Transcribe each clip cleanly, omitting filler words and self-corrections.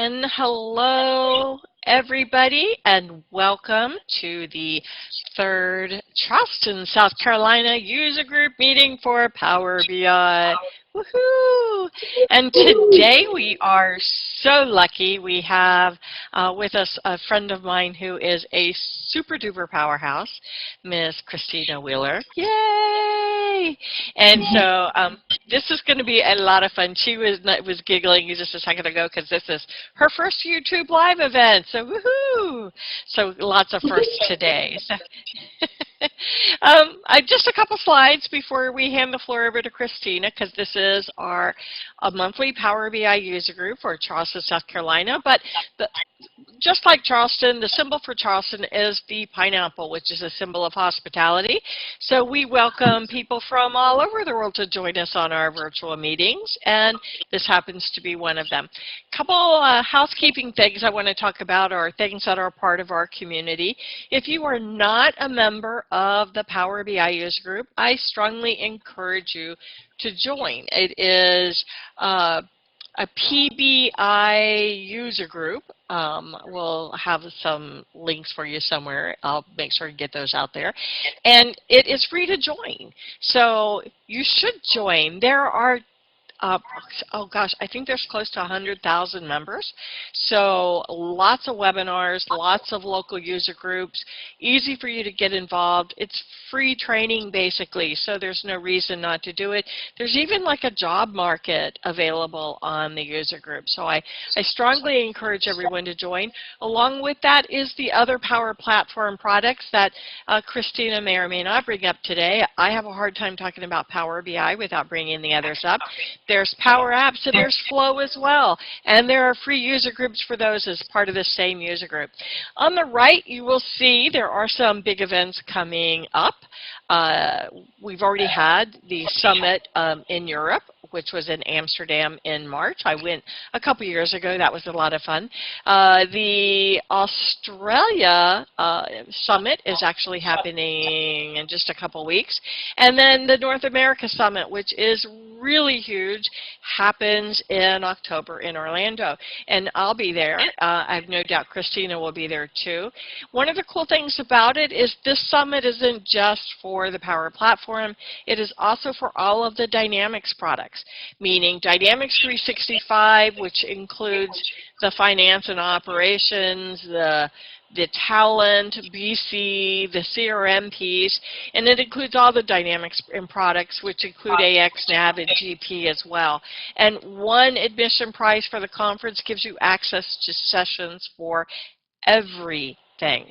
And hello, everybody, and welcome to the third Charleston, South Carolina user group meeting for Power BI. Woohoo! And today we are so lucky. We have with us a friend of mine who is a super duper powerhouse, Ms. Christina Wheeler. Yay! And so this is going to be a lot of fun. She was giggling just a second ago because this is her first YouTube Live event. So woohoo! So lots of firsts today. So just a couple slides before we hand the floor over to Kristina, because this is our monthly Power BI user group for Charleston, South Carolina. But just like Charleston, the symbol for Charleston is the pineapple, which is a symbol of hospitality. So we welcome people from all over the world to join us on our virtual meetings, and this happens to be one of them. A couple housekeeping things I want to talk about are things that are part of our community. If you are not a member of the Power BI user group, I strongly encourage you to join. It is a PBI user group. We'll have some links for you somewhere. I'll make sure to get those out there. And it is free to join. So you should join. There are oh gosh, I think there's close to 100,000 members. So lots of webinars, lots of local user groups, easy for you to get involved. It's free training basically, so there's no reason not to do it. There's even like a job market available on the user group. So I strongly encourage everyone to join. Along with that is the other Power Platform products that Kristina may or may not bring up today. I have a hard time talking about Power BI without bringing the others up. There's Power Apps and there's Flow as well. And there are free user groups for those as part of the same user group. On the right, you will see there are some big events coming up. We've already had the summit in Europe, which was in Amsterdam in March. I went a couple years ago. That was a lot of fun. The Australia summit is actually happening in just a couple weeks. And then the North America summit, which is really huge, happens in October in Orlando. And I'll be there. I have no doubt Kristina will be there too. One of the cool things about it is this summit isn't just for the Power Platform. It is also for all of the Dynamics products, meaning Dynamics 365, which includes the finance and operations, the talent, BC, the CRM piece, and it includes all the Dynamics and products, which include AX, Nav, and GP as well. And one admission price for the conference gives you access to sessions for everything.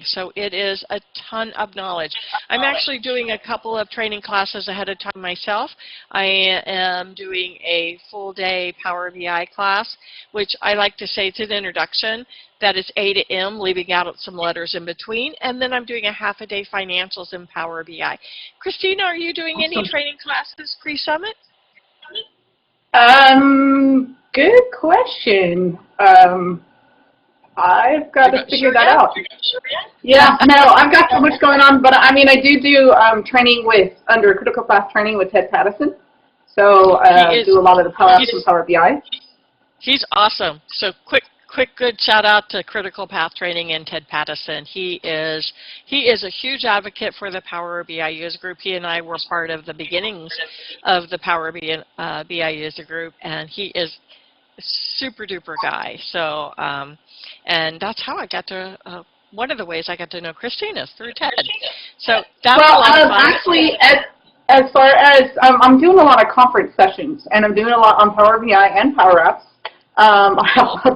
So it is a ton of knowledge. I'm actually doing a couple of training classes ahead of time myself. I am doing a full day Power BI class, which I like to say it's an introduction. That is A to M, leaving out some letters in between. And then I'm doing a half a day financials in Power BI. Kristina, are you doing any training classes pre-summit? Good question. I've got to figure that out. Yeah, no, I've got so much going on, but I mean, I do training under critical path training with Ted Pattison. So do a lot of the Power Apps and Power BI. He's awesome. So quick good shout out to Critical Path Training and Ted Pattison. He is a huge advocate for the Power BI user group. He and I were part of the beginnings of the Power BI user group, and he is a super duper guy. So and that's how I got to one of the ways I got to know Kristina is through Ted. So that was a lot of fun. Actually, as far as I'm doing a lot of conference sessions, and I'm doing a lot on Power BI and Power Apps.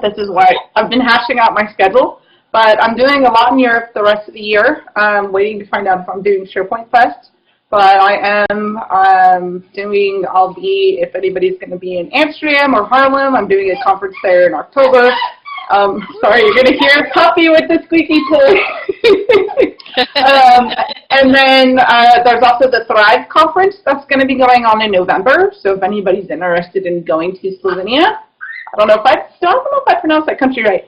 This is why I've been hashing out my schedule, but I'm doing a lot in Europe the rest of the year. I'm waiting to find out if I'm doing SharePoint Fest, but I am I'll be, if anybody's going to be in Amsterdam or Harlem, I'm doing a conference there in October. Sorry, you're going to hear a puppy with the squeaky toy. And then there's also the Thrive conference that's going to be going on in November, so if anybody's interested in going to Slovenia, I don't know if I pronounced that country right.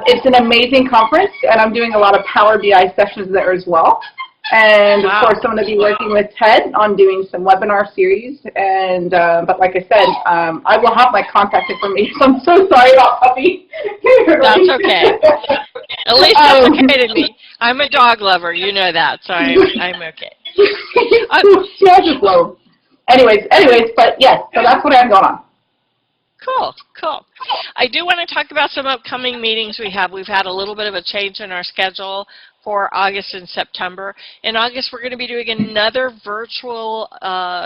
It's an amazing conference, and I'm doing a lot of Power BI sessions there as well. And of course, I'm going to be working with Ted on doing some webinar series. And but like I said, I will have my contact information. I'm so sorry about Puppy. That's okay. At least that's okay to me. I'm a dog lover, you know that, so I'm okay. She has a flow. Anyways, but yes, so that's what I have going on. Cool, cool. I do want to talk about some upcoming meetings we have. We've had a little bit of a change in our schedule for August and September. In August, we're going to be doing another virtual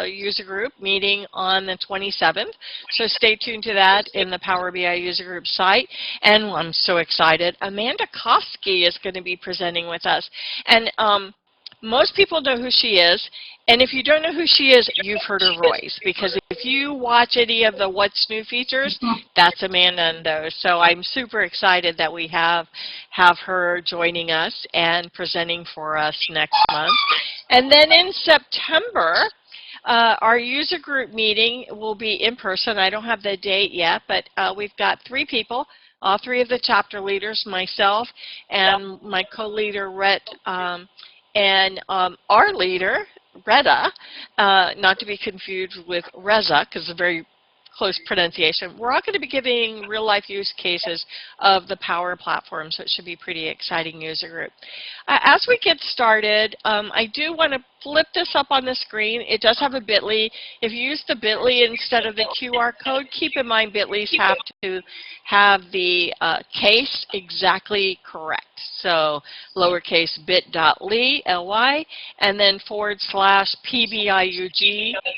user group meeting on the 27th. So stay tuned to that in the Power BI user group site. And I'm so excited. Amanda Kosky is going to be presenting with us. And most people know who she is, and if you don't know who she is, you've heard her voice, because if you watch any of the What's New features, that's Amanda in those. So I'm super excited that we have her joining us and presenting for us next month. And then in September, our user group meeting will be in person. I don't have the date yet, but we've got 3 people. All 3 of the chapter leaders, myself and my co-leader, Rhett, and our leader, Retta, not to be confused with Reza, because it's a very close pronunciation. We're all going to be giving real-life use cases of the Power Platform, so it should be a pretty exciting user group. As we get started, I do want to flip this up on the screen. It does have a bit.ly. If you use the bit.ly instead of the QR code, keep in mind bit.lys have to have the case exactly correct. So lowercase bit.ly, and then /PBIUG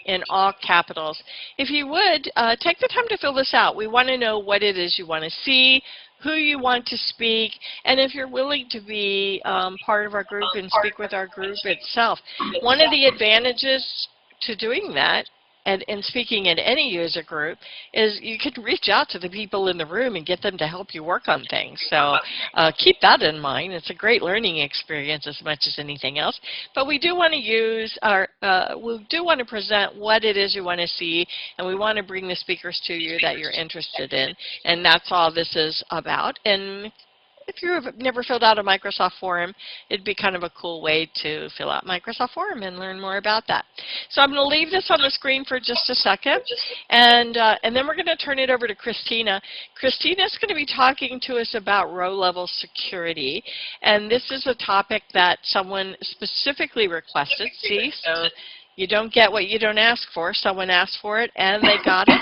in all capitals. If you would, take the time to fill this out. We want to know what it is you want to see, who you want to speak, and if you're willing to be part of our group and speak with our group itself. One of the advantages to doing that and speaking in any user group is you can reach out to the people in the room and get them to help you work on things. So keep that in mind. It's a great learning experience as much as anything else. But we do want to use our, we do want to present what it is you want to see, and we want to bring the speakers to you that you're interested in. And that's all this is about. And if you've never filled out a Microsoft form, it'd be kind of a cool way to fill out Microsoft form and learn more about that. So I'm going to leave this on the screen for just a second, and then we're going to turn it over to Kristina. Kristina is going to be talking to us about row-level security, and this is a topic that someone specifically requested. See, so you don't get what you don't ask for. Someone asked for it, and they got it.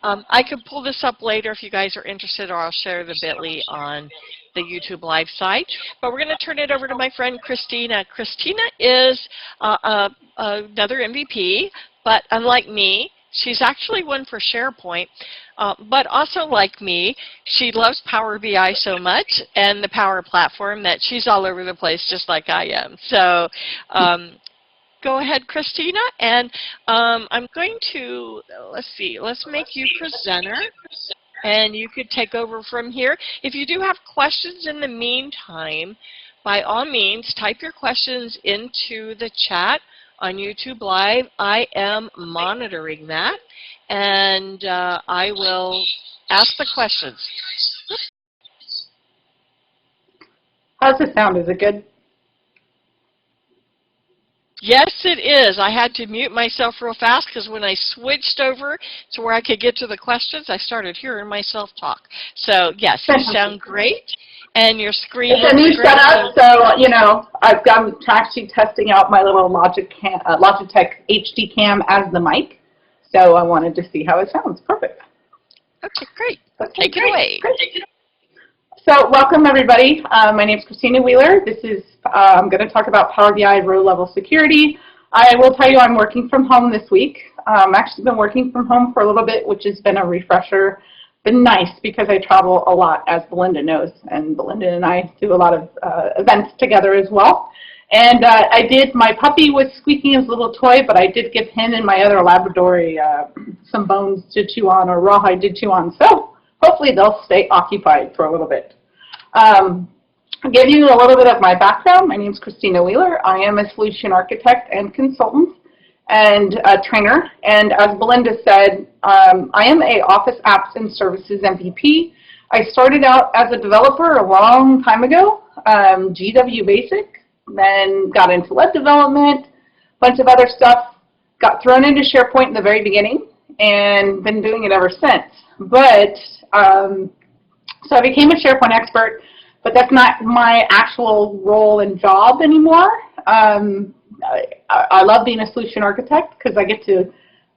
I could pull this up later if you guys are interested, or I'll share the bit.ly on the YouTube live site. But we're going to turn it over to my friend Kristina. Kristina is another MVP, but unlike me, she's actually one for SharePoint. But also like me, she loves Power BI so much and the Power Platform that she's all over the place just like I am. So go ahead, Kristina, and I'm going to, let's see, let's make you presenter, and you could take over from here. If you do have questions in the meantime, by all means, type your questions into the chat on YouTube Live. I am monitoring that, and I will ask the questions. How's it sound? Is it good? Yes, it is. I had to mute myself real fast because when I switched over to where I could get to the questions, I started hearing myself talk. So, yes, you sound great, and your screen is great. It's a new setup, so, you know, I'm actually testing out my little Logitech HD cam as the mic, so I wanted to see how it sounds. Perfect. Okay, great. Take it away. Great. So welcome, everybody. My name is Christina Wheeler. This is, I'm going to talk about Power BI row-level security. I will tell you I'm working from home this week. I've actually been working from home for a little bit, which has been a refresher. Been nice because I travel a lot, as Belinda knows, and Belinda and I do a lot of events together as well. And my puppy was squeaking his little toy, but I did give him and my other Labrador some bones to chew on, or rawhide to chew on. So hopefully they'll stay occupied for a little bit. I'll give you a little bit of my background. My name is Christina Wheeler. I am a solution architect and consultant and a trainer. And as Belinda said, I am a Office Apps and Services MVP. I started out as a developer a long time ago, GW Basic, then got into web development, a bunch of other stuff, got thrown into SharePoint in the very beginning, and been doing it ever since. But, so I became a SharePoint expert, but that's not my actual role and job anymore. I love being a solution architect because I get to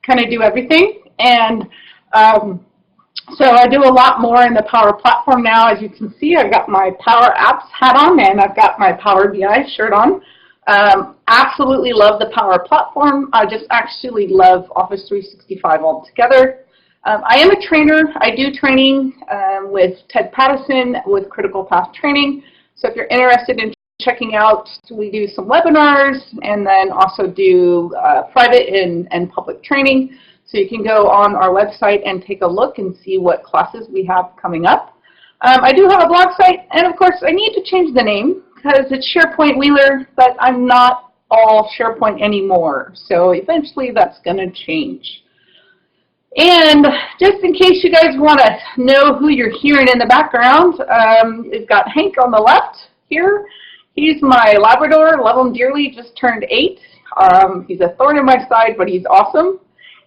kind of do everything. And so I do a lot more in the Power Platform now. As you can see, I've got my Power Apps hat on, and I've got my Power BI shirt on. Absolutely love the Power Platform. I just actually love Office 365 altogether. I am a trainer. I do training with Ted Pattison with Critical Path Training. So if you're interested in checking out, we do some webinars and then also do private and public training. So you can go on our website and take a look and see what classes we have coming up. I do have a blog site, and of course I need to change the name because it's SharePoint Wheeler, but I'm not all SharePoint anymore. So eventually that's going to change. And just in case you guys want to know who you're hearing in the background, you've got Hank on the left here. He's my Labrador, love him dearly, just turned 8. He's a thorn in my side, but he's awesome.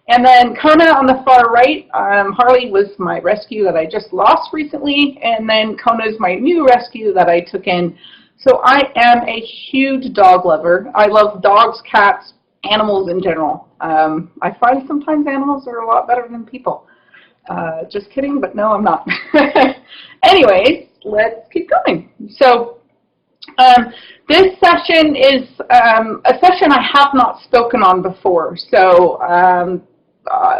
And then Conan on the far right, Harley was my rescue that I just lost recently, and then Conan is my new rescue that I took in. So I am a huge dog lover. I love dogs, cats, animals in general. I find sometimes animals are a lot better than people. Just kidding, but no, I'm not. Anyways, let's keep going. So this session is a session I have not spoken on before, so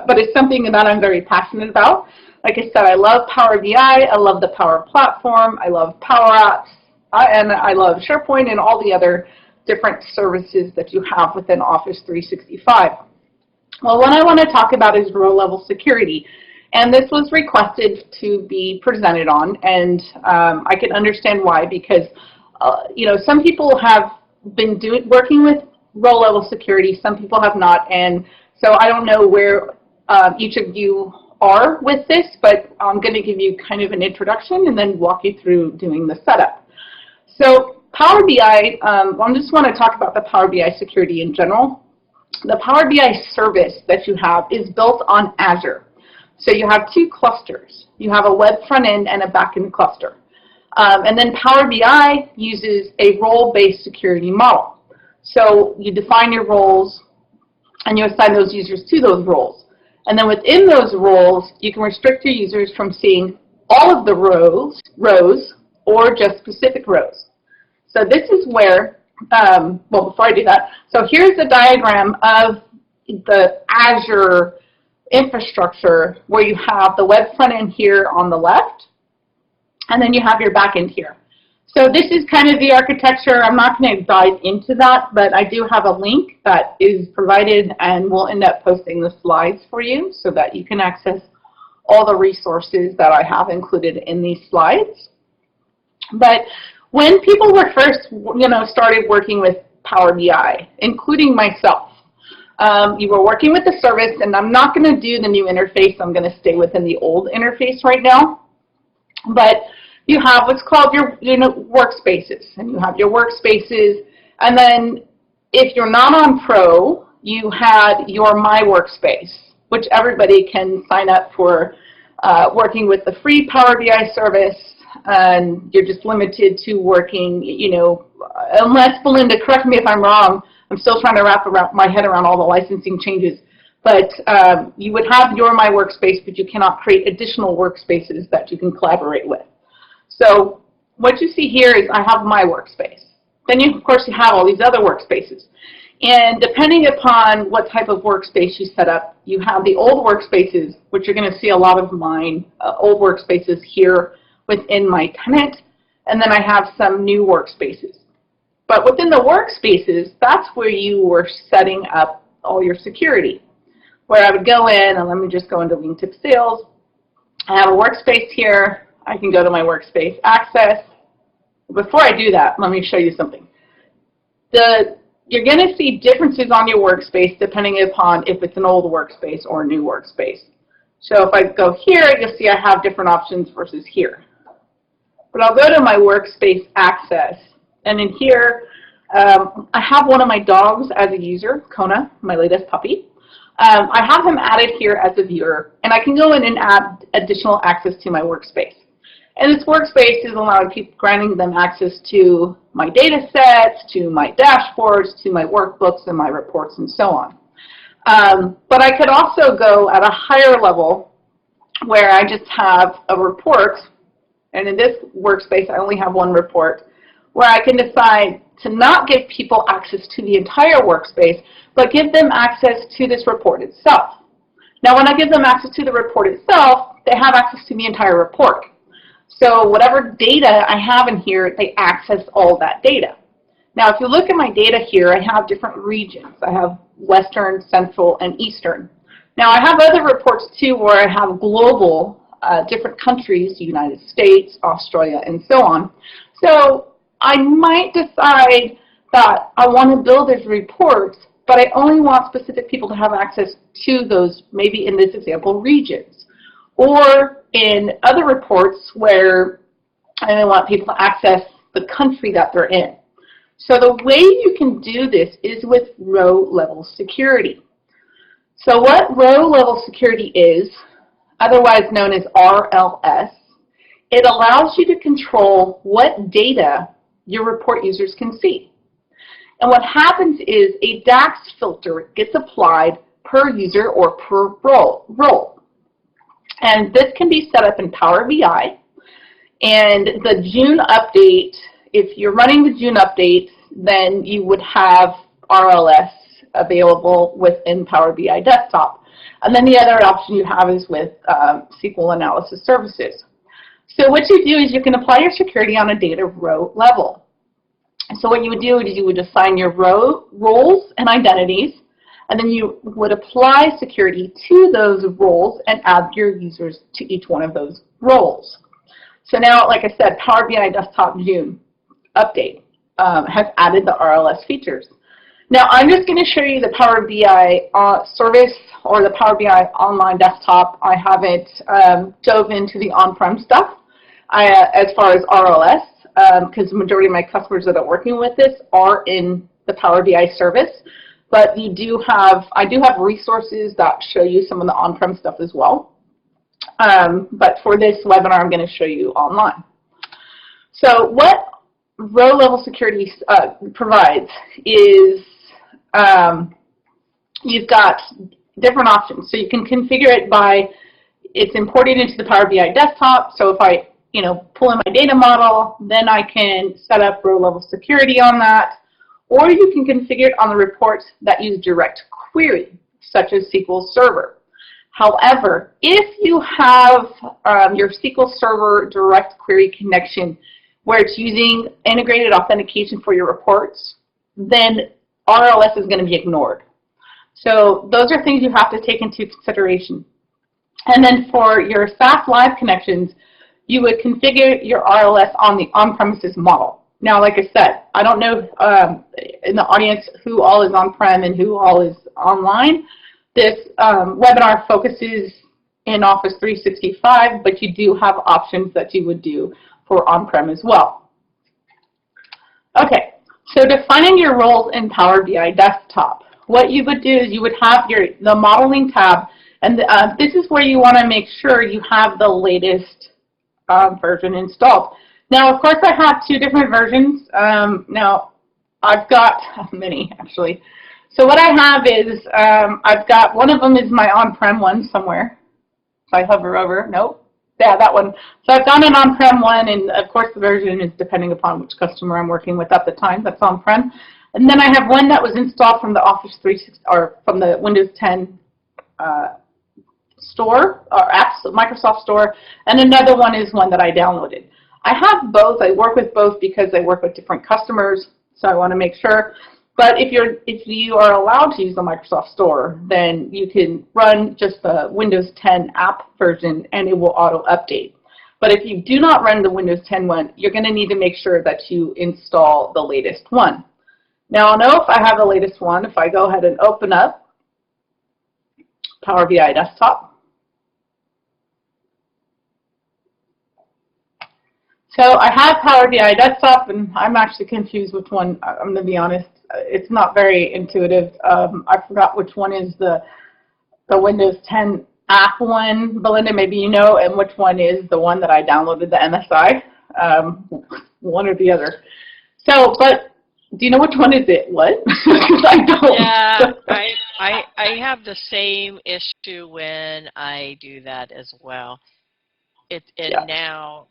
but it's something that I'm very passionate about. Like I said, I love Power BI, I love the Power Platform, I love Power Apps, and I love SharePoint and all the other different services that you have within Office 365. Well, what I want to talk about is row-level security. And this was requested to be presented on, and I can understand why, because you know, some people have been working with row-level security, some people have not, and so I don't know where each of you are with this, but I'm going to give you kind of an introduction and then walk you through doing the setup. So Power BI, I just want to talk about the Power BI security in general. The Power BI service that you have is built on Azure. So you have 2 clusters. You have a web front end and a back end cluster. And then Power BI uses a role-based security model. So you define your roles and you assign those users to those roles. And then within those roles, you can restrict your users from seeing all of the rows or just specific rows. So this is where, well, before I do that, so here's a diagram of the Azure infrastructure where you have the web front end here on the left, and then you have your back end here. So this is kind of the architecture. I'm not going to dive into that, but I do have a link that is provided, and we'll end up posting the slides for you so that you can access all the resources that I have included in these slides. But when people were first, started working with Power BI, including myself, you were working with the service, and I'm not going to do the new interface. I'm going to stay within the old interface right now. But you have what's called your workspaces, and you have your workspaces, and then if you're not on Pro, you had your My Workspace, which everybody can sign up for working with the free Power BI service, and you're just limited to working, unless, Belinda, correct me if I'm wrong, I'm still trying to wrap my head around all the licensing changes, but you would have your My Workspace, but you cannot create additional workspaces that you can collaborate with. So what you see here is I have My Workspace. Then, of course, you have all these other workspaces. And depending upon what type of workspace you set up, you have the old workspaces, which you're going to see a lot of mine, old workspaces here within my tenant. And then I have some new workspaces. But within the workspaces, that's where you were setting up all your security. Where I would go in, and let me just go into Wingtip Sales. I have a workspace here. I can go to my workspace access. Before I do that, let me show you something. You're going to see differences on your workspace depending upon if it's an old workspace or a new workspace. So if I go here, you'll see I have different options versus here. But I'll go to my workspace access, and in here, I have one of my dogs as a user, Conan, my latest puppy. I have him added here as a viewer, and I can go in and add additional access to my workspace. And this workspace is allowing people, granting them access to my data sets, to my dashboards, to my workbooks and my reports and so on. But I could also go at a higher level where I just have a report, and in this workspace I only have one report, where I can decide to not give people access to the entire workspace, but give them access to this report itself. Now when I give them access to the report itself, they have access to the entire report. So whatever data I have in here, they access all that data. Now if you look at my data here, I have different regions. I have Western, Central, and Eastern. Now I have other reports too where I have global, different countries, the United States, Australia, and so on. So I might decide that I want to build these reports, but I only want specific people to have access to those, maybe in this example, regions. Or in other reports where I only want people to access the country that they're in. So the way you can do this is with row-level security. So what row-level security is, otherwise known as RLS, it allows you to control what data your report users can see. And what happens is a DAX filter gets applied per user or per role. And this can be set up in Power BI. And the June update, if you're running the June update, then you would have RLS available within Power BI Desktop. And then the other option you have is with SQL Analysis Services. So what you do is you can apply your security on a data row level. So what you would do is you would assign your roles and identities, and then you would apply security to those roles and add your users to each one of those roles. So now, like I said, Power BI Desktop June update has added the RLS features. Now I'm just going to show you the Power BI service or the Power BI online desktop. I haven't dove into the on-prem stuff as far as RLS because the majority of my customers that are working with this are in the Power BI service. But I do have resources that show you some of the on-prem stuff as well. But for this webinar, I'm going to show you online. So what row-level security provides is you've got different options. So you can configure it by, it's imported into the Power BI desktop. So if I pull in my data model, then I can set up row-level security on that. Or you can configure it on the reports that use direct query, such as SQL Server. However, if you have your SQL Server direct query connection where it's using integrated authentication for your reports, then RLS is going to be ignored. So those are things you have to take into consideration. And then for your SaaS Live connections, you would configure your RLS on the on-premises model. Now, like I said, I don't know in the audience who all is on-prem and who all is online. This webinar focuses in Office 365, but you do have options that you would do for on-prem as well. Okay, so defining your roles in Power BI Desktop. What you would do is you would have the modeling tab, and this is where you want to make sure you have the latest version installed. Now, of course, I have two different versions. Now, I've got many, actually. So what I have is I've got, one of them is my on-prem one somewhere. If I hover over, nope. Yeah, that one. So I've got an on-prem one, and of course the version is depending upon which customer I'm working with at the time. That's on-prem. And then I have one that was installed from the Office 360 or from the Windows 10 store or apps, Microsoft Store, and another one is one that I downloaded. I have both. I work with both because I work with different customers, so I want to make sure. But if you are allowed to use the Microsoft Store, then you can run just the Windows 10 app version and it will auto-update. But if you do not run the Windows 10 one, you're going to need to make sure that you install the latest one. Now I'll know if I have the latest one if I go ahead and open up Power BI Desktop. So I have Power BI Desktop, and I'm actually confused which one. I'm going to be honest. It's not very intuitive. I forgot which one is the Windows 10 app one. Belinda, maybe you know, and which one is the one that I downloaded, the MSI. One or the other. So, but do you know which one is it? What? I don't. Yeah, I have the same issue when I do that as well. Yeah. Now.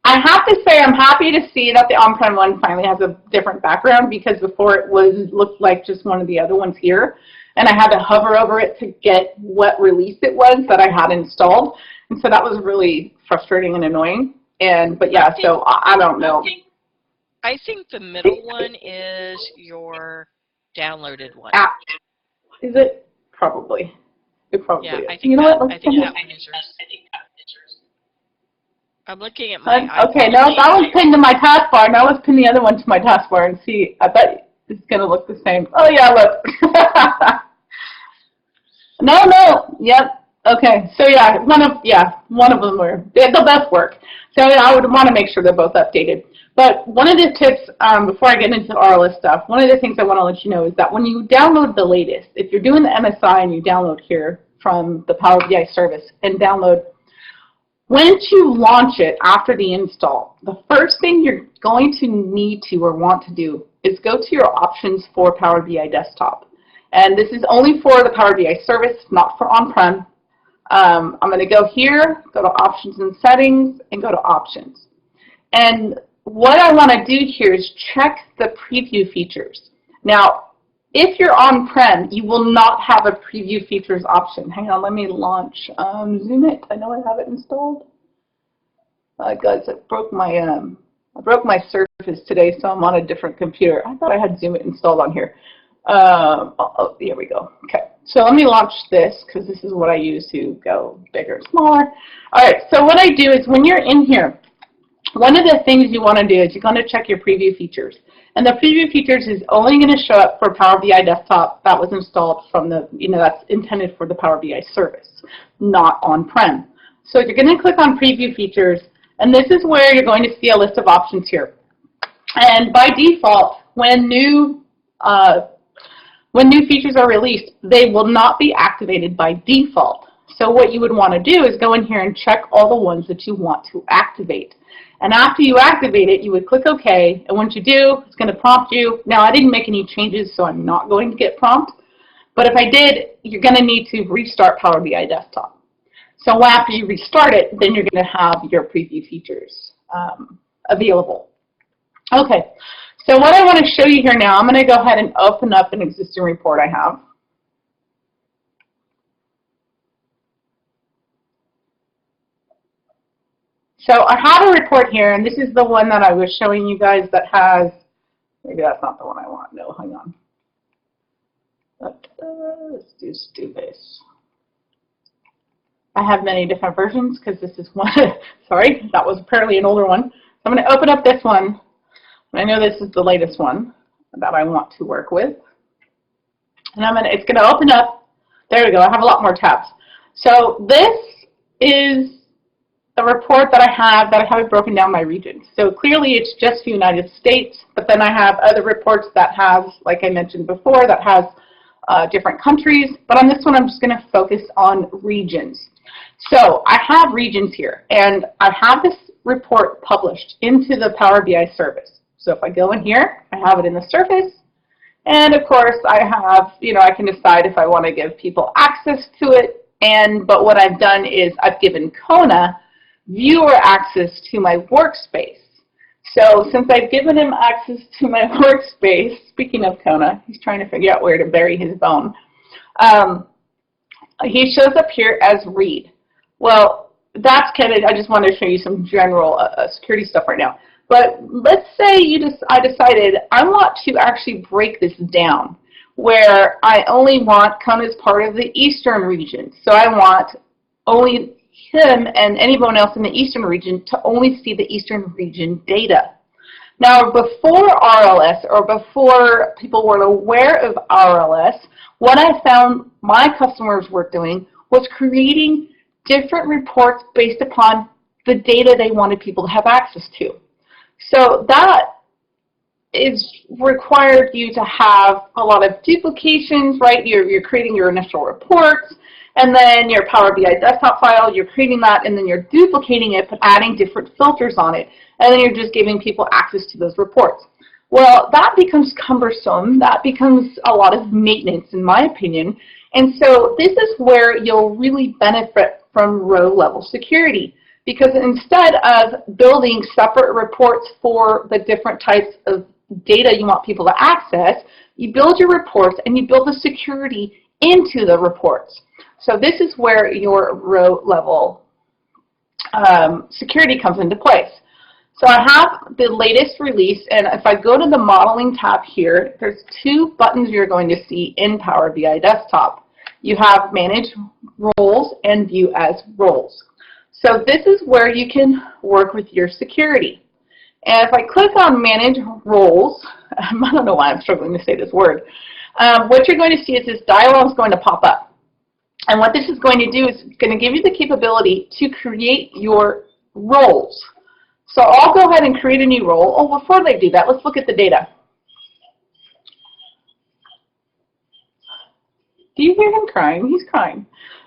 I have to say I'm happy to see that the on-prem one finally has a different background, because before it looked like just one of the other ones here, and I had to hover over it to get what release it was that I had installed, and so that was really frustrating and annoying. But yeah, so I don't know. I think the middle one is your downloaded one. App. Is it? Probably. It probably is. I think you know what? I think that one is yours. I'm looking at my okay, no, that was pinned to my taskbar. Now let's pin the other one to my taskbar and see. I bet it's going to look the same. Oh, yeah, look. No. Yep. Okay. So, yeah, one of them were. They'll both work. So, I would want to make sure they're both updated. But one of the tips, before I get into RLS stuff, one of the things I want to let you know is that when you download the latest, if you're doing the MSI and you download here from the Power BI service and download, once you launch it after the install, the first thing you're going to need to or want to do is go to your options for Power BI Desktop. And this is only for the Power BI service, not for on-prem. I'm going to go here, go to Options and Settings, and go to Options. And what I want to do here is check the preview features. Now, if you're on-prem, you will not have a preview features option. Hang on, let me launch Zoom it. I know I have it installed. Guys, I broke my Surface today, so I'm on a different computer. I thought I had Zoom it installed on here. Here we go. Okay, so let me launch this, because this is what I use to go bigger, smaller. All right, so what I do is when you're in here, one of the things you want to do is you're going to check your preview features. And the preview features is only going to show up for Power BI Desktop that was installed from the, that's intended for the Power BI service, not on-prem. So you're going to click on preview features, and this is where you're going to see a list of options here. And by default, when new features are released, they will not be activated by default. So what you would want to do is go in here and check all the ones that you want to activate. And after you activate it, you would click OK, and once you do, it's going to prompt you. Now, I didn't make any changes, so I'm not going to get prompt. But if I did, you're going to need to restart Power BI Desktop. So after you restart it, then you're going to have your preview features available. Okay, so what I want to show you here now, I'm going to go ahead and open up an existing report I have. So I have a report here, and this is the one that I was showing you guys that has, maybe that's not the one I want. No, hang on. Let's just do this. I have many different versions because this is one. Sorry, that was apparently an older one. So I'm going to open up this one. I know this is the latest one that I want to work with. And it's going to open up. There we go. I have a lot more tabs. So this is the report that I have broken down by region. So clearly it's just the United States, but then I have other reports that have, like I mentioned before, that has different countries. But on this one, I'm just going to focus on regions. So I have regions here, and I have this report published into the Power BI service. So if I go in here, I have it in the Surface, and of course I have, I can decide if I want to give people access to it. But what I've done is I've given Conan viewer access to my workspace. So since I've given him access to my workspace, speaking of Conan, he's trying to figure out where to bury his bone. He shows up here as read. Well, that's kind of, I just want to show you some general security stuff right now. But let's say I decided I want to actually break this down, where I only want Conan as part of the Eastern region. So I want only him and anyone else in the Eastern region to only see the Eastern region data. Now, before RLS, or before people were aware of RLS, what I found my customers were doing was creating different reports based upon the data they wanted people to have access to. So that is required you to have a lot of duplications, right? You're creating your initial reports, and then your Power BI desktop file, you're creating that, and then you're duplicating it, but adding different filters on it, and then you're just giving people access to those reports. Well, that becomes cumbersome. That becomes a lot of maintenance, in my opinion. And so this is where you'll really benefit from row-level security, because instead of building separate reports for the different types of data you want people to access, you build your reports and you build the security into the reports. So this is where your row-level security comes into place. So I have the latest release, and if I go to the modeling tab here, there's two buttons you're going to see in Power BI Desktop. You have Manage Roles and View as Roles. So this is where you can work with your security. And if I click on Manage Roles, I don't know why I'm struggling to say this word, what you're going to see is this dialog is going to pop up. And what this is going to do is going to give you the capability to create your roles. So I'll go ahead and create a new role. Oh, before they do that, let's look at the data. Do you hear him crying? He's crying.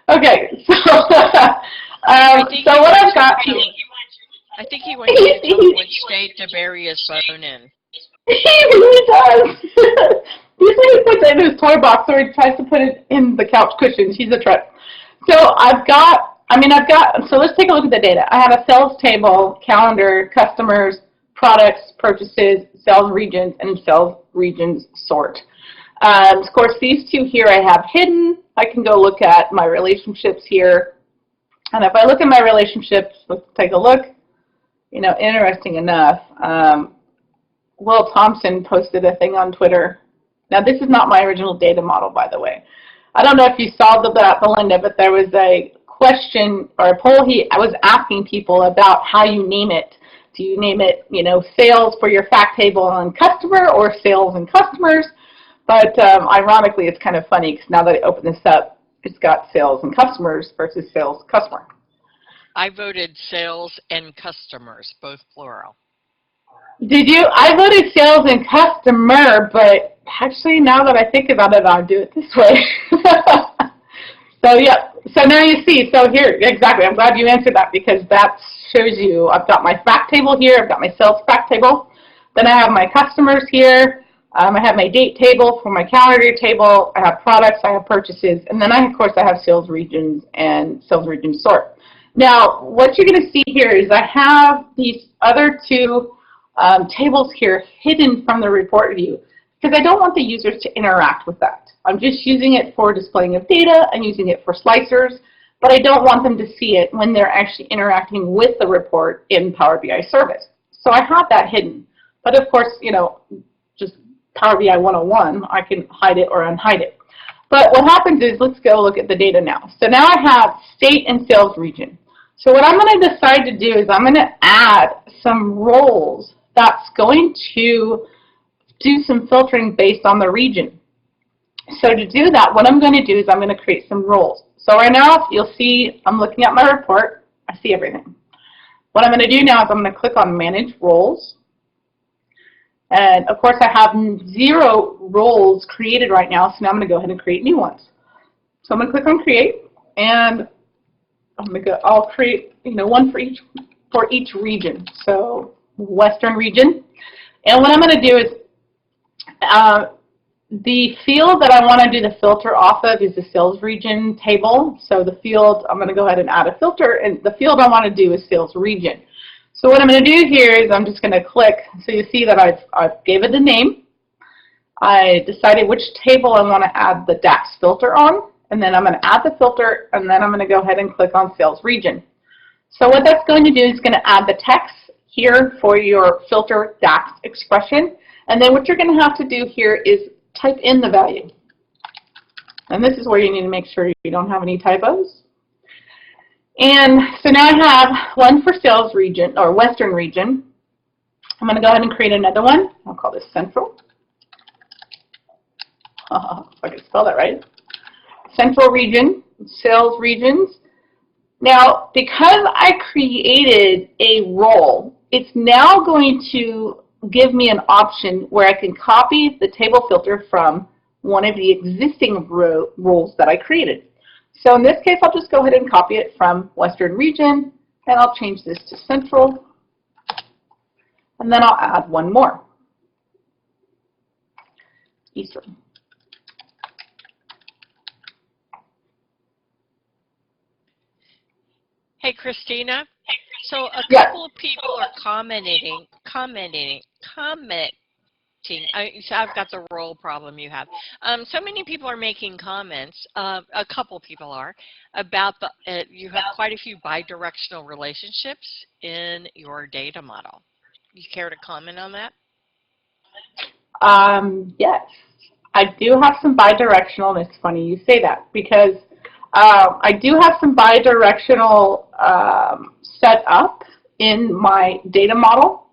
Okay, so, so what I've got here. I think he wants you to tell him which state to bury his bone in. He really does. Usually he puts it in his toy box or he tries to put it in the couch cushions. He's a trip. So so let's take a look at the data. I have a sales table, calendar, customers, products, purchases, sales regions, and sales regions sort. Of course, these two here I have hidden. I can go look at my relationships here. And if I look at my relationships, let's take a look. You know, interesting enough, Will Thompson posted a thing on Twitter. Now, this is not my original data model, by the way. I don't know if you saw that, Belinda, but there was a question or a poll I was asking people about how you name it. Do you name it, you know, sales for your fact table on customer or sales and customers? But ironically, it's kind of funny because now that I open this up, it's got sales and customers versus sales customer. I voted sales and customers, both plural. Did you? I voted sales and customer, but actually now that I think about it, I'll do it this way. So yeah, so now you see, so here, exactly, I'm glad you answered that because that shows you, I've got my fact table here, I've got my sales fact table, then I have my customers here, I have my date table for my calendar table, I have products, I have purchases, and then of course I have sales regions and sales region sort. Now, what you're going to see here is I have these other two tables here hidden from the report view because I don't want the users to interact with that. I'm just using it for displaying of data and using it for slicers, but I don't want them to see it when they're actually interacting with the report in Power BI Service. So I have that hidden. But of course, you know, just Power BI 101, I can hide it or unhide it. But what happens is, let's go look at the data now. So now I have state and sales region. So what I'm going to decide to do is I'm going to add some roles that's going to do some filtering based on the region. So to do that, what I'm going to do is I'm going to create some roles. So right now, you'll see I'm looking at my report. I see everything. What I'm going to do now is I'm going to click on Manage Roles. And of course, I have 0 roles created right now, so now I'm going to go ahead and create new ones. So I'm going to click on Create, and I'll create, you know, one for each region. So Western region. And what I'm going to do is the field that I want to do the filter off of is the sales region table. So the field, I'm going to go ahead and add a filter, and the field I want to do is sales region. So what I'm going to do here is I'm just going to click. So you see that I've gave it a name. I decided which table I want to add the DAX filter on, and then I'm going to add the filter, and then I'm going to go ahead and click on sales region. So what that's going to do is going to add the text here for your filter DAX expression, and then what you're going to have to do here is type in the value. And this is where you need to make sure you don't have any typos. And so now I have one for sales region, or Western region. I'm going to go ahead and create another one. I'll call this Central. If I can spell that right. Central region, sales regions. Now, because I created a role, it's now going to give me an option where I can copy the table filter from one of the existing roles that I created. So in this case, I'll just go ahead and copy it from Western Region, and I'll change this to Central, and then I'll add one more, Eastern. Hey, Christina. So a Yes. couple of people are commenting. So I've got the role problem you have. So many people are making comments. A couple people are about you have quite a few bidirectional relationships in your data model. You care to comment on that? Yes, I do have some bidirectional, and it's funny you say that because I do have some bidirectional set up in my data model,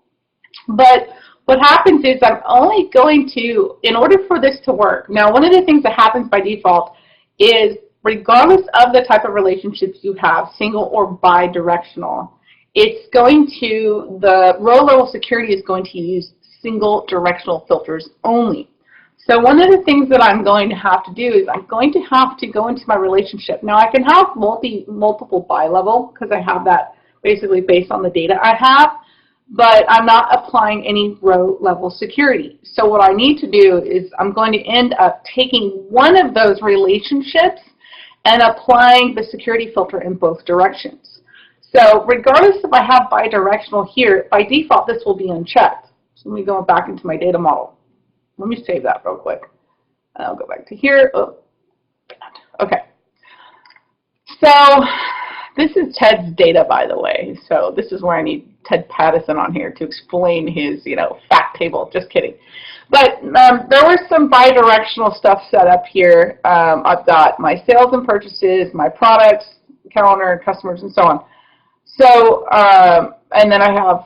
but what happens is I'm only going to, in order for this to work, now one of the things that happens by default is regardless of the type of relationships you have, single or bidirectional, it's going to, the row level security is going to use single directional filters only. So one of the things that I'm going to have to do is I'm going to have to go into my relationship. Now I can have multiple bi-level because I have that basically based on the data I have, but I'm not applying any row level security. So what I need to do is I'm going to end up taking one of those relationships and applying the security filter in both directions. So regardless if I have bidirectional here, by default this will be unchecked. So let me go back into my data model. Let me save that real quick. And I'll go back to here. Oh, okay. So this is Ted's data, by the way. So this is where I need Ted Pattison on here to explain his, fact table. Just kidding. But there was some bidirectional stuff set up here. I've got my sales and purchases, my products, calendar, customers, and so on. So, and then I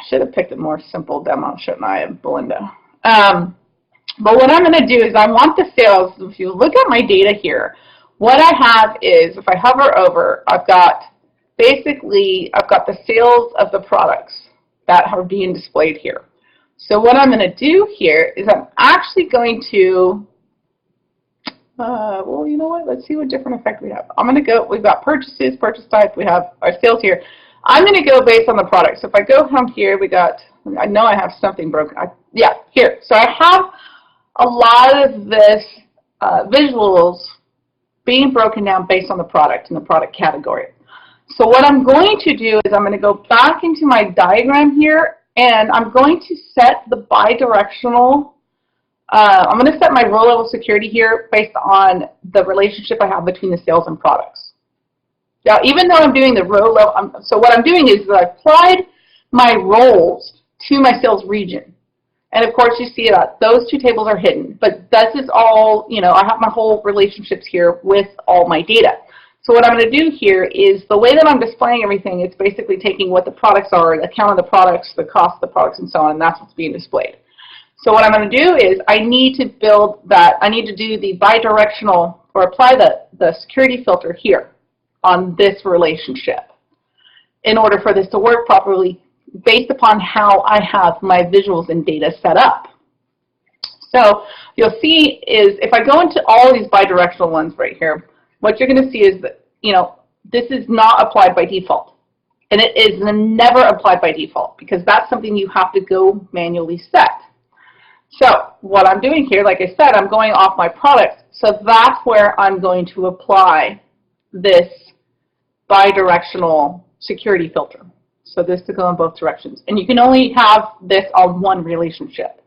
should have picked a more simple demo, shouldn't I, of Belinda? But what I'm going to do is I want the sales. If you look at my data here, what I have is, if I hover over, I've got the sales of the products that are being displayed here. So what I'm going to do here is I'm actually going to, well, you know what? Let's see what different effect we have. I'm going to go, we've got purchases, purchase type, we have our sales here. I'm going to go based on the product. So if I go from here, I know I have something broken. Yeah, here. So I have a lot of this visuals being broken down based on the product and the product category. So what I'm going to do is I'm going to go back into my diagram here, and I'm going to set the bidirectional, I'm going to set my row level security here based on the relationship I have between the sales and products. Now, even though I'm doing the row level, so what I'm doing is that I applied my roles to my sales region. And of course, you see that those two tables are hidden, but this is all, I have my whole relationships here with all my data. So what I'm going to do here is the way that I'm displaying everything, it's basically taking what the products are, the count of the products, the cost of the products, and so on, and that's what's being displayed. So what I'm going to do is I need to build that, I need to do the bidirectional, or apply the security filter here on this relationship in order for this to work properly based upon how I have my visuals and data set up. So you'll see is if I go into all these bidirectional ones right here, what you're going to see is that, this is not applied by default. And it is never applied by default because that's something you have to go manually set. So what I'm doing here, like I said, I'm going off my products. So that's where I'm going to apply this bidirectional security filter. So this to go in both directions. And you can only have this on one relationship.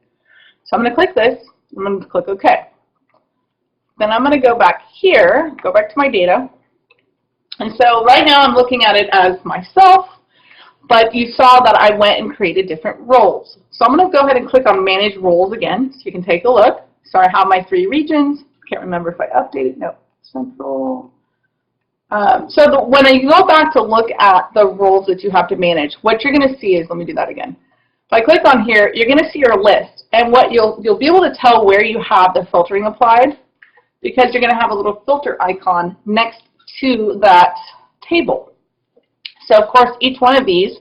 So I'm going to click this. I'm going to click OK. Then I'm going to go back here, go back to my data. And so right now I'm looking at it as myself, but you saw that I went and created different roles. So I'm going to go ahead and click on Manage Roles again so you can take a look. So I have my 3 regions. Can't remember if I updated. No, Central. When you go back to look at the roles that you have to manage, what you're going to see is, let me do that again. If I click on here, you're going to see your list. And what you'll be able to tell where you have the filtering applied because you're going to have a little filter icon next to that table. So of course, each one of these,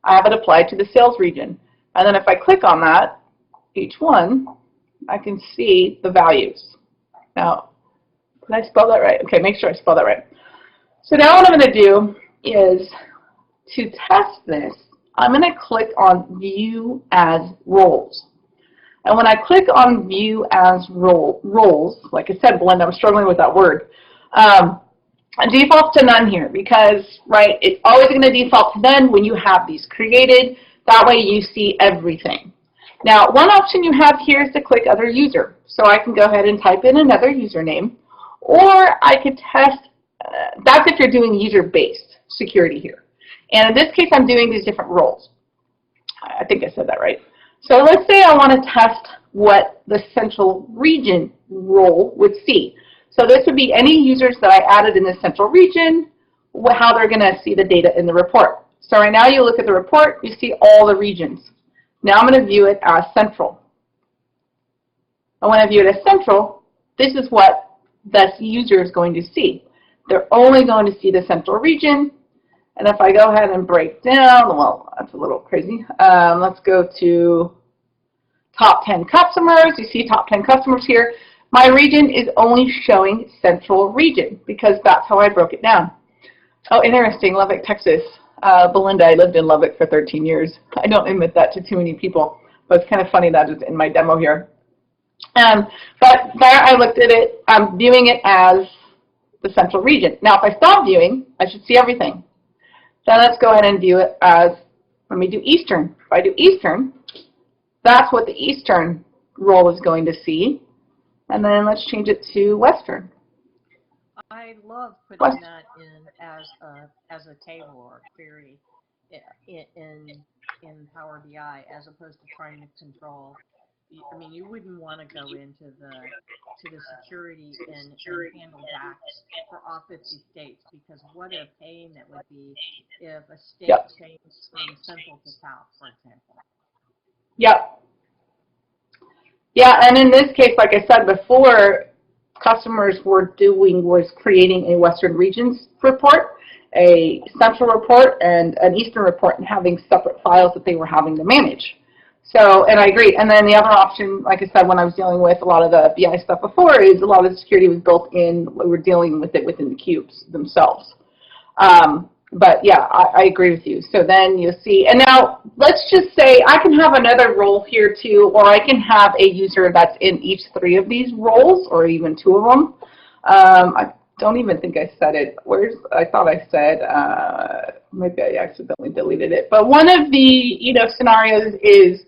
I have it applied to the sales region. And then if I click on that, each one, I can see the values. Now, did I spell that right? Okay, make sure I spell that right. So now what I'm going to do is, to test this, I'm going to click on View as Roles. And when I click on View as Roles, like I said, Belinda, I'm struggling with that word, it defaults to none here because, right, it's always going to default to none when you have these created. That way you see everything. Now, one option you have here is to click Other User. So I can go ahead and type in another username, or I could test, that's if you're doing user-based security here. And in this case, I'm doing these different roles. I think I said that right. So let's say I want to test what the central region role would see. So this would be any users that I added in the central region, how they're going to see the data in the report. So right now you look at the report, you see all the regions. Now I'm going to view it as central. And when I view it as central, this is what this user is going to see. They're only going to see the central region. And if I go ahead and break down, well, that's a little crazy. Let's go to top 10 customers. You see top 10 customers here. My region is only showing central region because that's how I broke it down. Oh, interesting, Lubbock, Texas. Belinda, I lived in Lubbock for 13 years. I don't admit that to too many people, but it's kind of funny that it's in my demo here. But there I looked at it, I'm viewing it as the central region. Now, if I stop viewing, I should see everything. Then let's go ahead and view it as, let me do Eastern. If I do Eastern, that's what the Eastern role is going to see. And then let's change it to Western. I love putting that in as a table or query in Power BI as opposed to trying to control. I mean, you wouldn't want to go into the security and handle DACs for all 50 states because what a pain that would be if a state changed from central to south, for example. Yep. Yeah, and in this case, like I said before, customers was creating a Western Regions report, a Central report, and an Eastern report, and having separate files that they were having to manage. So, and I agree. And then the other option, like I said, when I was dealing with a lot of the BI stuff before, is a lot of the security was built in. We were dealing with it within the cubes themselves. But yeah, I agree with you. So then you'll see, and now let's just say I can have another role here too, or I can have a user that's in each 3 of these roles, or even 2 of them. I don't even think I said it. I thought I said, maybe I accidentally deleted it. But one of the, scenarios is,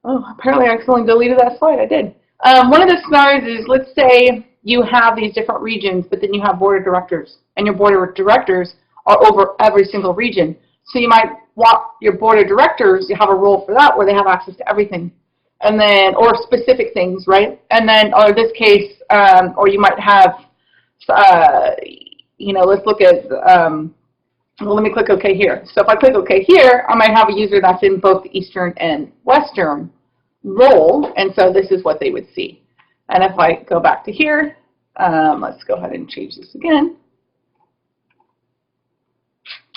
oh, apparently I accidentally deleted that slide. I did. One of the scenarios is, let's say you have these different regions, but then you have board of directors, and your board of directors are over every single region. So you might want your board of directors, you have a role for that where they have access to everything, and then, or specific things, right? And then, or in this case, or you might have, let's look at, well, let me click OK here. So if I click OK here, I might have a user that's in both the Eastern and Western role, and so this is what they would see. And if I go back to here, let's go ahead and change this again.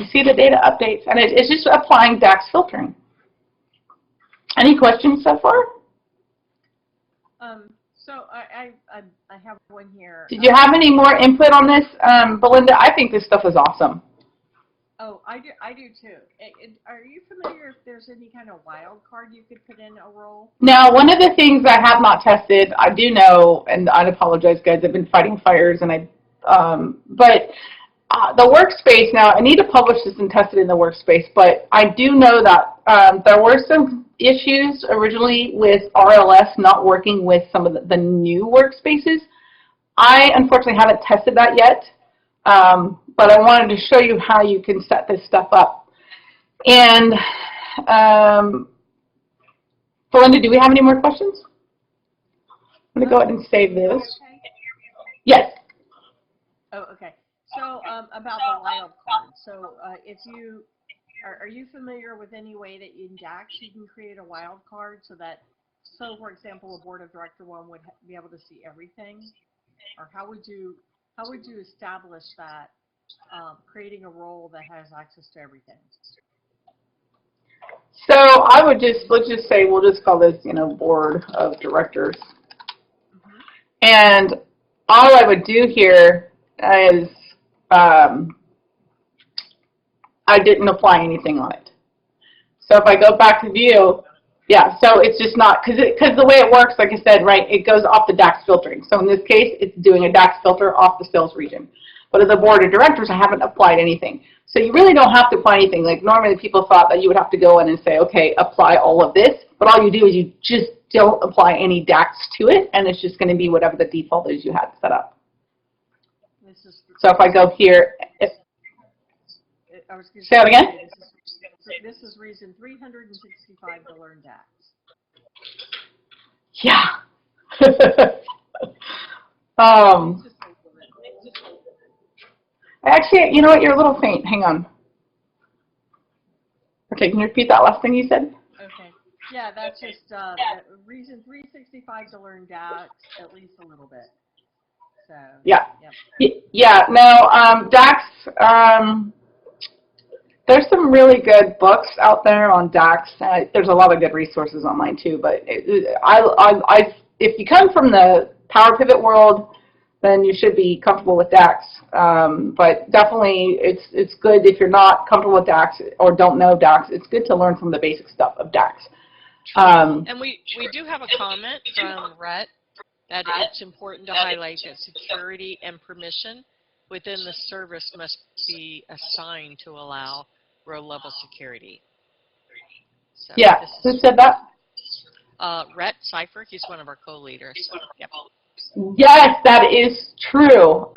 You see the data updates, and it's just applying DAX filtering. Any questions so far? So I have one here. Did you have any more input on this, Belinda? I think this stuff is awesome. Oh, I do too. Are you familiar if there's any kind of wild card you could put in a role? Now, one of the things I have not tested, I do know, and I apologize, guys, I've been fighting fires, and the Workspace, now I need to publish this and test it in the Workspace, but I do know that there were some issues originally with RLS not working with some of the new Workspaces. I unfortunately haven't tested that yet, but I wanted to show you how you can set this stuff up. And Belinda, do we have any more questions? I'm going to go ahead and save this. Okay. Yes. Oh, okay. So about the wild card. So if you are you familiar with any way that in DAX you can create a wild card so for example, a board of director one would be able to see everything, or how would you establish that creating a role that has access to everything? So I would let's just say, we'll just call this, board of directors. Mm-hmm. And all I would do here is I didn't apply anything on it. So if I go back to view, yeah, so it's just not, because the way it works, like I said, right, it goes off the DAX filtering. So in this case, it's doing a DAX filter off the sales region. But as a board of directors, I haven't applied anything. So you really don't have to apply anything. Like normally people thought that you would have to go in and say, okay, apply all of this. But all you do is you just don't apply any DAX to it, and it's just going to be whatever the default is you had set up. So if I go here, say it again? This is reason 365 to learn DAX. Yeah. Actually, you know what? You're a little faint. Hang on. Okay, can you repeat that last thing you said? Okay. Yeah, that's just reason 365 to learn DAX at least a little bit. So. Yeah. Yep. Yeah. No, DAX. There's some really good books out there on DAX. There's a lot of good resources online too. But if you come from the Power Pivot world, then you should be comfortable with DAX. But definitely, it's good if you're not comfortable with DAX or don't know DAX. It's good to learn some of the basic stuff of DAX. And we do have a comment from Rhett that it's important to highlight that security and permission within the service must be assigned to allow row-level security. So yeah, who said that? Rhett Cipher, he's one of our co-leaders. So, yep. Yes, that is true.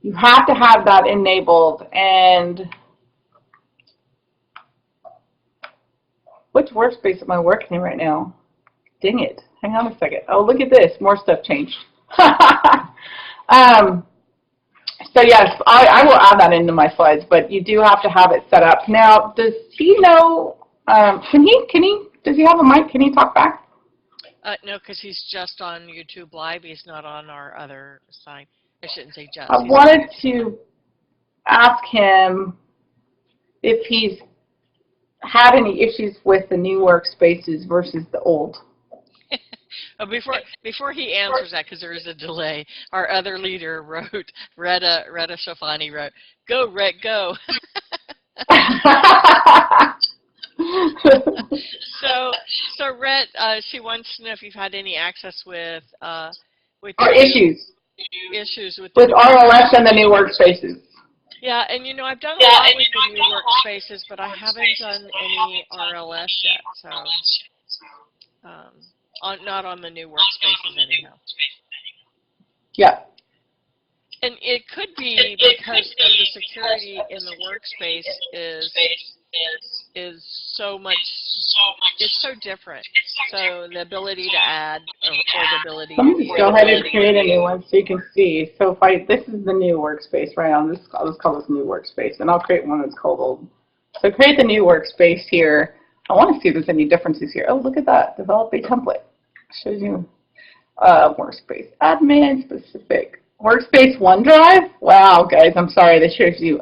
You have to have that enabled. And which workspace am I working in right now? Dang it. Hang on a second. Oh, look at this. More stuff changed. So yes, I will add that into my slides, but you do have to have it set up. Now, does he know, does he have a mic? Can he talk back? No, because he's just on YouTube Live. He's not on our other side. I shouldn't say just. I wanted to ask him if he's had any issues with the new workspaces versus the old. Before he answers that, because there is a delay, our other leader wrote, Retta Shafani wrote, "Go, Rhett, go." So Rhett, she wants to know if you've had any access with issues with RLS and the new workspaces. Yeah, and I've done a lot with the new workspaces, but I haven't done any RLS yet. So. Not on the new workspaces anyhow. Yeah. And it could be because of the security in the workspace is so much, it's so different. So the ability to add or the ability Let me go ahead and create a new one so you can see. So this is the new workspace, right? I'll just call this new workspace, and I'll create one that's called old. So create the new workspace here. I want to see if there's any differences here. Oh, look at that. Develop a template. Shows you workspace admin specific. Workspace OneDrive? Wow, guys, I'm sorry. This shows you.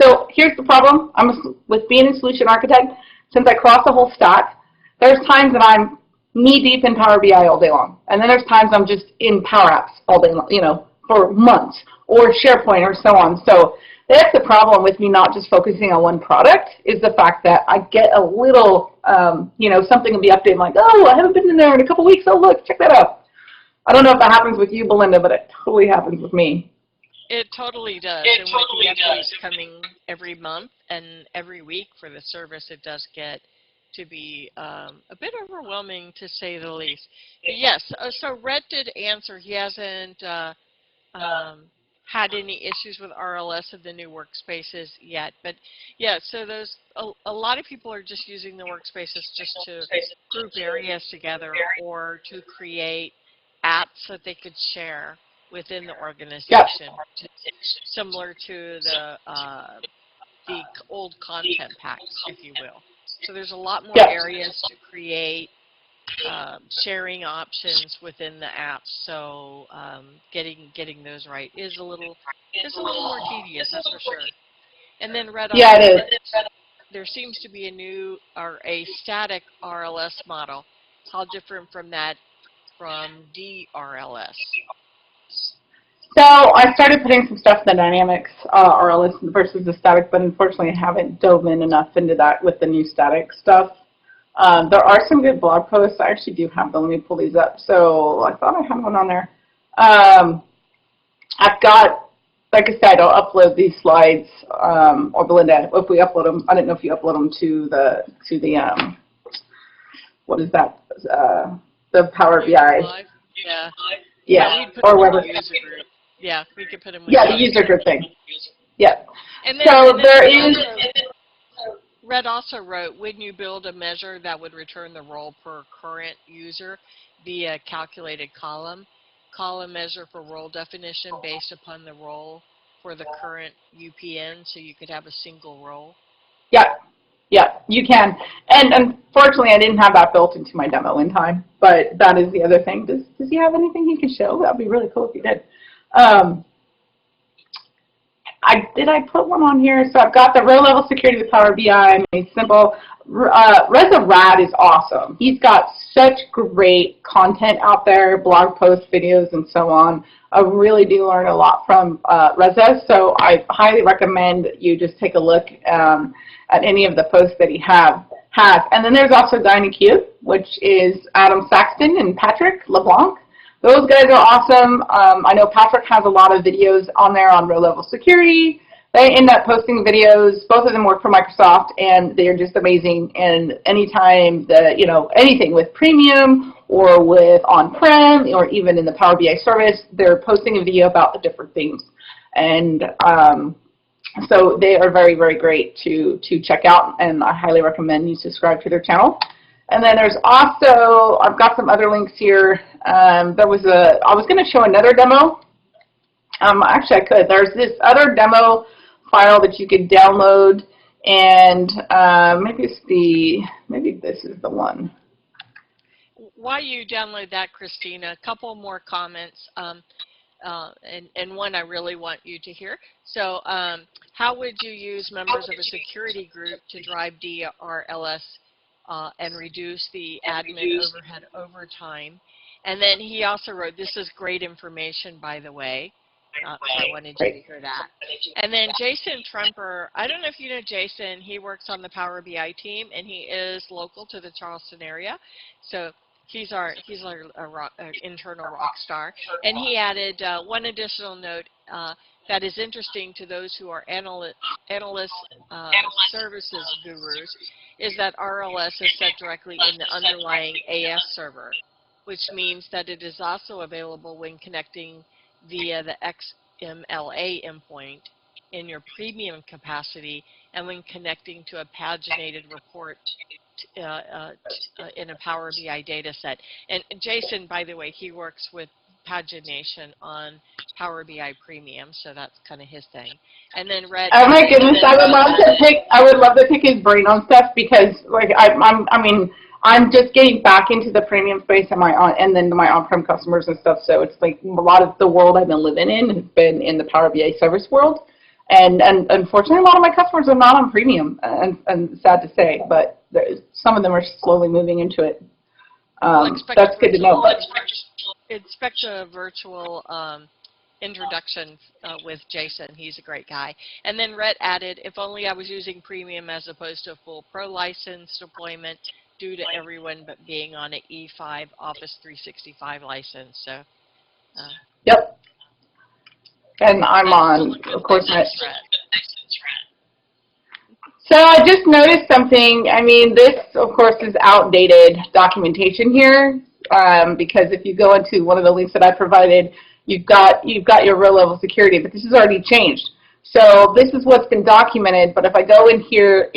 So here's the problem. With being a solution architect, since I cross the whole stack, there's times that I'm knee-deep in Power BI all day long. And then there's times I'm just in Power Apps all day long, for months, or SharePoint or so on. So that's the problem with me not just focusing on one product, is the fact that I get a little, something will be updated, like, oh, I haven't been in there in a couple weeks. Oh, look, check that out. I don't know if that happens with you, Belinda, but it totally happens with me. It totally does. And with the updates coming every month and every week for the service, it does get to be a bit overwhelming, to say the least. But yes, so Rhett did answer. He hasn't had any issues with RLS of the new workspaces yet. But yeah, so there's a lot of people are just using the workspaces just to group areas together or to create apps that they could share within the organization, similar to the old content packs, if you will. So there's a lot more areas to create sharing options within the app. So getting those right is a little It's a little more tedious, that's for sure. And then Red Yeah, also, it is. there seems to be a new or a static RLS model. How different from that from DRLS? So I started putting some stuff in the dynamics RLS versus the static, but unfortunately I haven't dove in enough into that with the new static stuff. There are some good blog posts. I actually do have them. Let me pull these up. So I thought I had one on there. I've got, like I said, I'll upload these slides, or Belinda, if we upload them. I don't know if you upload them to the what is that? The Power BI. Yeah. Yeah. We'd put Or them in whether. the user group. Yeah, we could put them with Yeah, the user group thing. Yeah. And then, So and then there is. Red also wrote, wouldn't you build a measure that would return the role per current user via calculated column measure for role definition based upon the role for the current UPN, so you could have a single role? Yeah, yeah, you can. And unfortunately, I didn't have that built into my demo in time, but that is the other thing. Does he have anything he can show? That would be really cool if he did. Did I put one on here? So I've got the row-level security with Power BI. Made simple. Reza Rad is awesome. He's got such great content out there, blog posts, videos, and so on. I really do learn a lot from Reza, so I highly recommend you just take a look at any of the posts that he has. And then there's also DynaCube, which is Adam Saxton and Patrick LeBlanc. Those guys are awesome. I know Patrick has a lot of videos on there on row-level security. They end up posting videos. Both of them work for Microsoft, and they're just amazing. And anytime anything with premium or with on-prem or even in the Power BI service, they're posting a video about the different things. And so they are very, very great to check out, and I highly recommend you subscribe to their channel. And then there's also, I've got some other links here. I was going to show another demo. Actually, I could. There's this other demo file that you could download, and maybe this is the one. While you download that, Kristina, a couple more comments, and one I really want you to hear. So, how would you use members of a security group to drive DRLS and reduce the admin overhead over time? And then he also wrote, this is great information, by the way. So I wanted you to hear that. And then Jason Tremper, I don't know if you know Jason, he works on the Power BI team, and he is local to the Charleston area. So he's our internal rock star. And he added one additional note that is interesting to those who are analyst services gurus, is that RLS is set directly in the underlying AS server, which means that it is also available when connecting via the XMLA endpoint in your premium capacity and when connecting to a paginated report in a Power BI data set. And Jason, by the way, he works with pagination on Power BI Premium, so that's kind of his thing. And then Red. Oh my goodness, I would love to pick his brain on stuff, because like I'm just getting back into the premium space and then my on-prem customers and stuff. So it's like a lot of the world I've been living in has been in the Power BI service world, and unfortunately a lot of my customers are not on premium, and sad to say, but some of them are slowly moving into it. That's good to know. Expect a virtual introduction with Jason. He's a great guy. And then Rhett added, if only I was using premium as opposed to a full pro license deployment due to everyone but being on an E5 Office 365 license. So. Yep. And I'm on, of course, So I just noticed something. I mean, this, of course, is outdated documentation here, because if you go into one of the links that I provided, you've got your row-level security, but this has already changed. So this is what's been documented, but if I go in here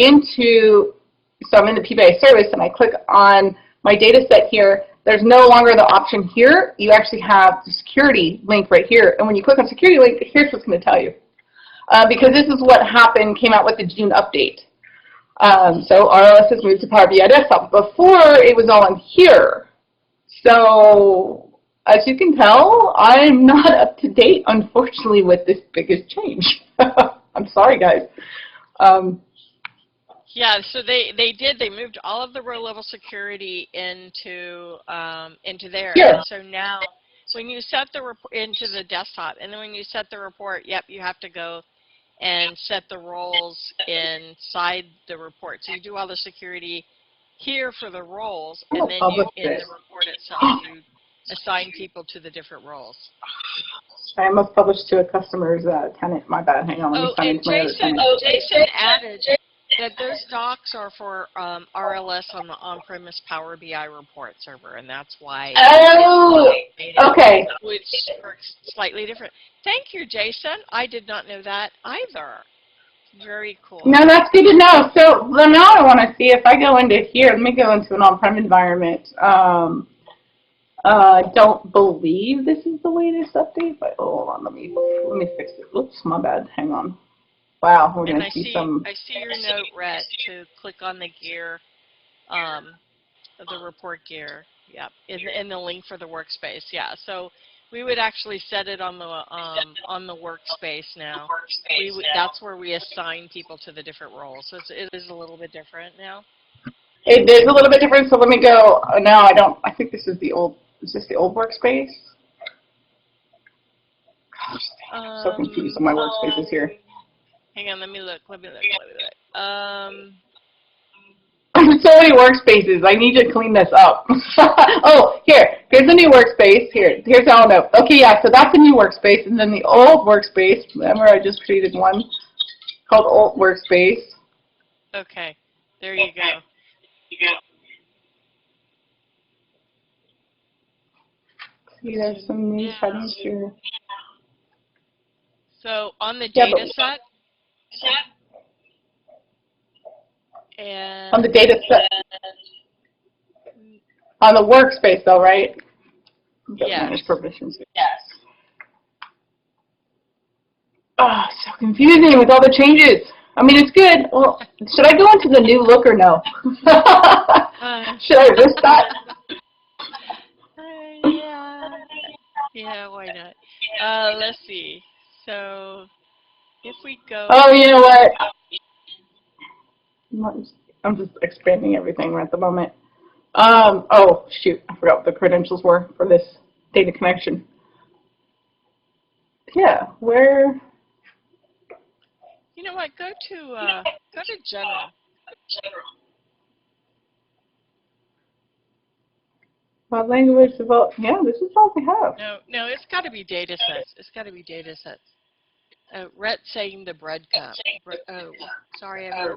so I'm in the PBI service and I click on my data set here, there's no longer the option here. You actually have the security link right here. And when you click on security link, here's what's going to tell you. Because this is what came out with the June update. So RLS has moved to Power BI Desktop. Before, it was all in here. So as you can tell, I'm not up to date, unfortunately, with this biggest change. I'm sorry, guys. Yeah, so they moved all of the row level security into there. Here. And so now when you set the report into the desktop, and then when you set the report, yep, you have to go and set the roles inside the report. So you do all the security here for the roles, and then you, in the report itself, you assign people to the different roles. I almost published to a customer's tenant. My bad. Hang on. Let me sign into my other tenant. Jason added that those docs are for RLS on the on-premise Power BI report server, and that's why. Oh, okay. Which works slightly different. Thank you, Jason. I did not know that either. Very cool. No, that's good to know. So now I want to see if I go into here. Let me go into an on-prem environment. Don't believe this is the latest update, but hold on. Let me fix it. Oops, my bad. Hang on. Wow, we're going to see some. I see your note, Rhett, to click on the gear, the report gear. Yep, in the link for the workspace. Yeah, so we would actually set it on the workspace now. That's where we assign people to the different roles. So it is a little bit different now. It is a little bit different. So let me go. Now I think this is the old. Is this the old workspace? Gosh, I'm so confused on my workspaces here. Hang on, let me look. So many workspaces. I need to clean this up. Oh, here's a new workspace. Here's how I'll know. Okay, yeah, so that's a new workspace, and then the old workspace. Remember, I just created one called old workspace. Okay, there you go. See, there's some new settings here. So on the data set. And on the data set. On the workspace, though, right? Yeah. Permissions. Yes. Oh, so confusing with all the changes. I mean, it's good. Well, should I go into the new look or no? Should I risk that? Yeah, why not? Let's see. So if we go. Oh, you know what? I'm just expanding everything at the moment. Oh, shoot. I forgot what the credentials were for this data connection. Yeah, where? You know what? Go to General. What language develop? Yeah, this is all we have. No, it's got to be data sets. It's got to be data sets. Rhett saying the breadcrumb. Oh, sorry, I mean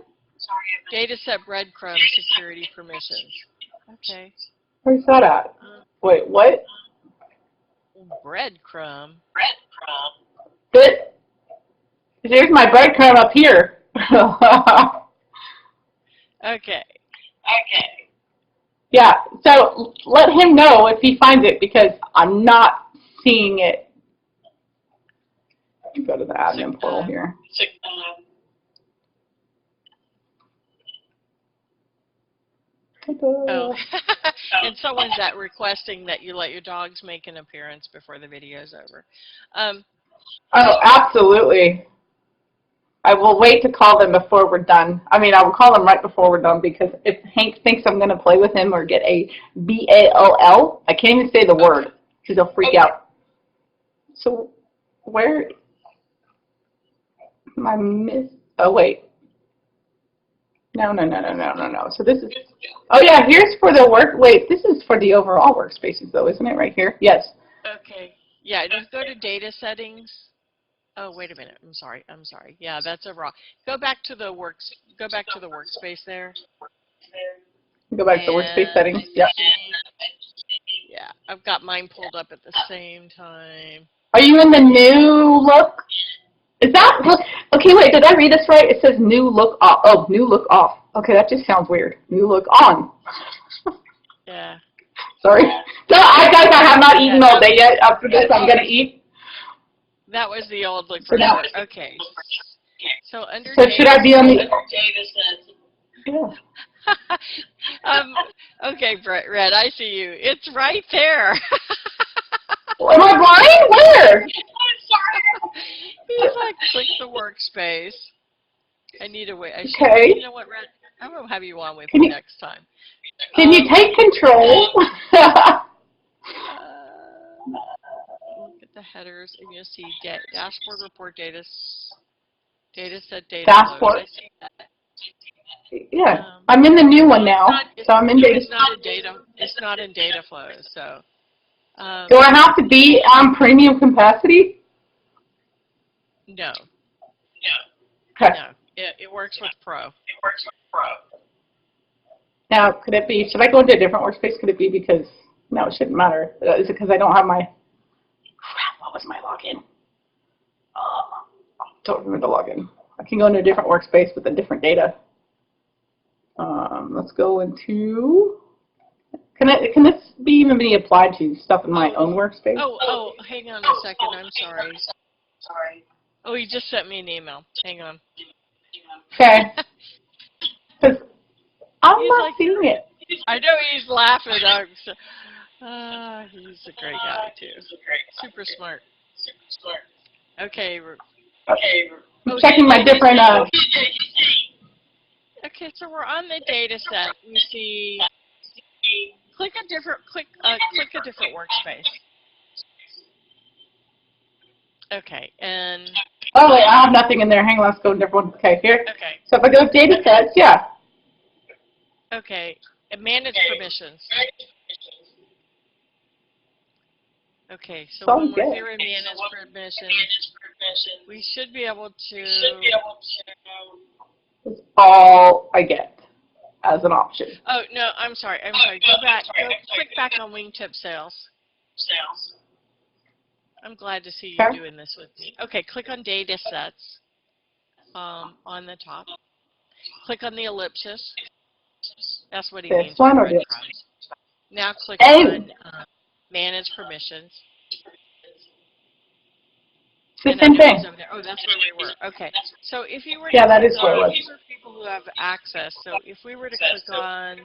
data set breadcrumb security permissions. Okay. Where's that at? Wait, what? Breadcrumb. There's my breadcrumb up here. Okay. Yeah, so let him know if he finds it because I'm not seeing it. Go to the admin portal here. Oh, and someone's requesting that you let your dogs make an appearance before the video's over. Oh, absolutely. I will wait to call them before we're done. I mean, I will call them right before we're done because if Hank thinks I'm going to play with him or get a BALL, I can't even say the word because he'll freak out. So where am I oh, wait. No. So this is, oh yeah, here's for the wait, this is for the overall workspaces though, isn't it, right here? Yes. Okay. Yeah, just go to data settings. Oh, wait a minute. I'm sorry. Yeah, that's overall. Go back to the workspace there. Go back to the workspace settings. Yep. Yeah, I've got mine pulled up at the same time. Are you in the new look? Is that, okay, wait, did I read this right? It says new look off. Oh, new look off. Okay, that just sounds weird. New look on. Yeah. Sorry. So, guys, I have not eaten all day yet. After this, I'm going to eat. That was the old look for now. Okay. So under so should I be on the okay, Red, I see you. It's right there. Am I blind? Where? He's like, click the workspace. I need a way. I should, Okay. you know what, Red? I'm going to have you on with Can me you- next time. Can you take control? Look at the headers, and you'll see dashboard report data set data Dashboard. flows. I see that. Yeah, I'm in the new one now, so I'm in data. It's not in data. It's not in data flows. So. Do I have to be on premium capacity? No. Okay. No. It works with Pro. Now, could it be? Should I go into a different workspace? Could it be because? No, it shouldn't matter. Is it because I don't have my? Crap! What was my login? Don't remember the login. I can go into a different workspace with a different data. Let's go into. Can this be even be applied to stuff in my own workspace? Oh, hang on a second. I'm sorry. Oh, he just sent me an email. Hang on. Okay. Because I'm not seeing it. I know he's laughing. He's a great guy too. Super smart. Okay. I'm checking my different. Okay, so we're on the data set. We see. Click a different workspace. Okay, and. Oh wait, I have nothing in there. Hang on, let's go to different one. Okay, here. Okay. So if I go to data sets, yeah. Okay, and manage permissions. Okay, so when we're here in manage permissions, we should be able to. It's all I get as an option. Oh no, I'm sorry. Go back. Click back on wingtip sales. I'm glad to see you doing this with me. Okay, click on data sets on the top. Click on the ellipsis. That's what he means by breadcrumbs. Now click on manage permissions. It's the same thing. Oh, that's where we were. Okay, so if you were that is where it was. These are people who have access. So if we were to click on,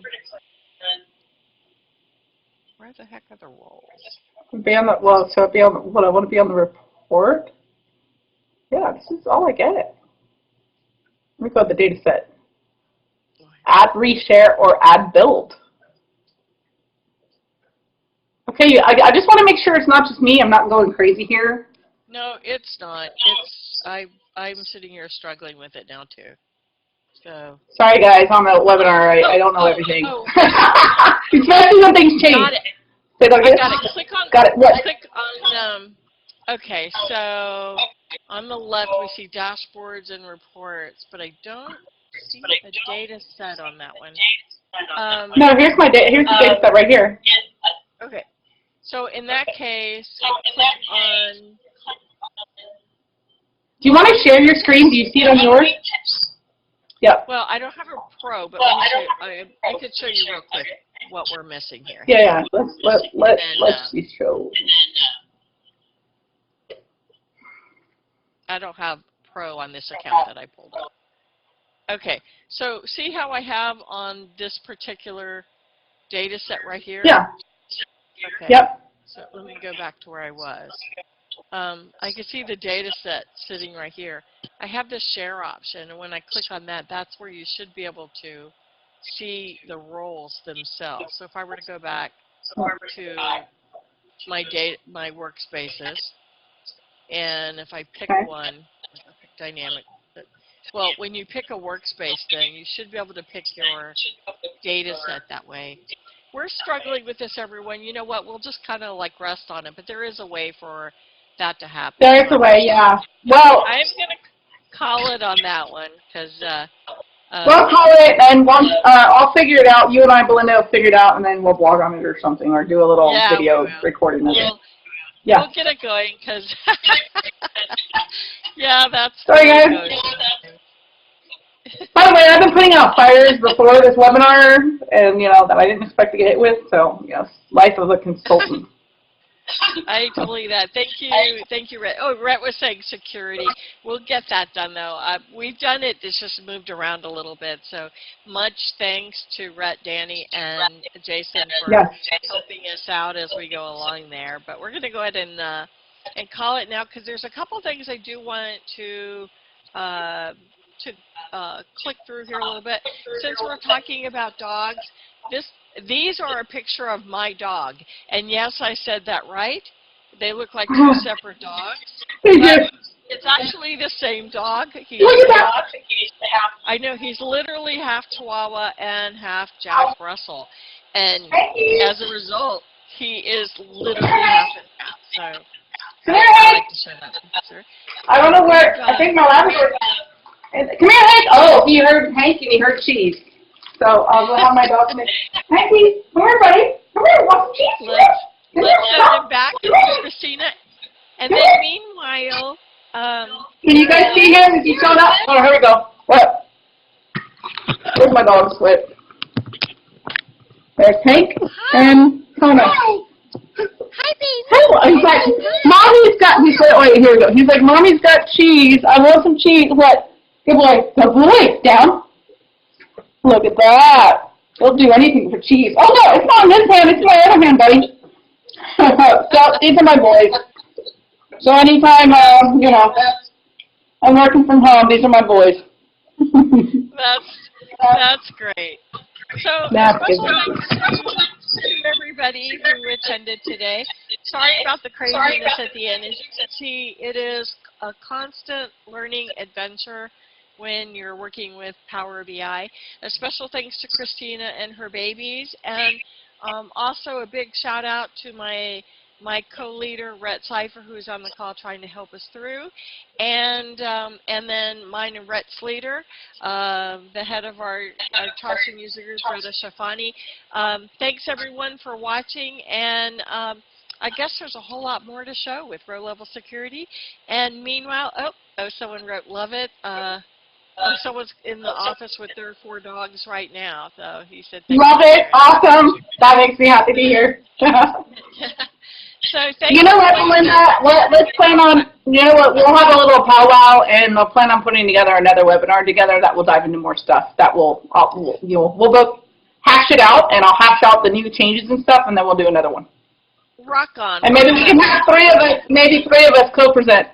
where the heck are the roles? Be on the, well, so it'd be on what I want to be on the report. Yeah, this is all I get. Let me go to the data set. Add reshare or add build. Okay, I just want to make sure it's not just me. I'm not going crazy here. No, it's not. I'm sitting here struggling with it now too. So. Sorry guys, on the webinar, I don't know everything. Especially when things change. Got it. Say that again? Got it. Click on. Got it. What? Click on. Okay, so on the left we see dashboards and reports, but I don't see a data set on that one. No, here's my here's the data set right here. Okay, so in that case, click on. Do you want to share your screen? Do you see it on yours? Yep. Well, I don't have a Pro, but let me show you, I could show you real quick what we're missing here. Yeah. Let's see show. I don't have Pro on this account that I pulled up. Okay, so see how I have on this particular data set right here? Yeah. Okay. Yep. So let me go back to where I was. I can see the data set sitting right here. I have this share option, and when I click on that, that's where you should be able to see the roles themselves. So if I were to go back to my workspaces, and if I pick one, dynamic. Well, when you pick a workspace, then you should be able to pick your data set that way. We're struggling with this, everyone. You know what? We'll just kind of like rest on it, but there is a way for that to happen. There's a way, yeah. Well, I'm going to call it on that one because. We'll call it, and once I'll figure it out. You and I, Belinda, will figure it out, and then we'll blog on it or something, or do a little video recording of it. Yeah. We'll get it going because. Yeah, that's. Sorry, guys. By the way, I've been putting out fires before this webinar, and that I didn't expect to get hit with. So, life of a consultant. I totally that. Thank you, Rhett. Oh, Rhett was saying security. We'll get that done though. We've done it. It's just moved around a little bit. So much thanks to Rhett, Danny, and Jason for helping us out as we go along there. But we're going to go ahead and call it now because there's a couple things I do want to click through here a little bit. Since we're talking about dogs, these are a picture of my dog. And yes, I said that right. They look like two separate dogs. It's actually the same dog. I know he's literally half Chihuahua and half Jack Russell. And as a result, he is literally half and half. So I like to show that picture. I don't know where, I think my Labrador. Come here, Hank. Oh, he heard Hank and he heard cheese. So I'll go have my dog come in. Hanky, come here, buddy. Come here, want some cheese? Let's send him back to Kristina. And then meanwhile, can you guys see him? Is he showing up? Oh, here we go. What? Where's my dog's foot? There's Hank and Conan. Hi, baby. Oh, he's like, Mommy's got, he said, wait, here we go. He's like, Mommy's got cheese. I want some cheese. What? Good boy. Good boy. Down. Look at that. He'll do anything for cheese. Oh, no, it's not in this hand. It's in my other hand, buddy. So, these are my boys. So, anytime, you know, I'm working from home, these are my boys. That's great. So, special thanks to everybody who attended today. Sorry about the craziness at the end. As you can see, it is a constant learning adventure when you're working with Power BI. A special thanks to Kristina and her babies, and also a big shout out to my co-leader, Rhett Cipher, who's on the call trying to help us through, and then mine and Rhett's leader, the head of our Charleston user group, Rhoda Shafani. Thanks everyone for watching, and I guess there's a whole lot more to show with row-level security. And meanwhile, oh, someone wrote, love it. Someone's in the office with their 4 dogs right now, so he said, love it, awesome. That makes me happy to hear. So thank you know what, Melinda? Let's plan on, you know what, we'll have a little powwow, and we'll plan on putting together another webinar together that will dive into more stuff. That we'll both hash it out, and I'll hash out the new changes and stuff, and then we'll do another one. Rock on. And maybe we can have 3 of us, maybe 3 of us co-present.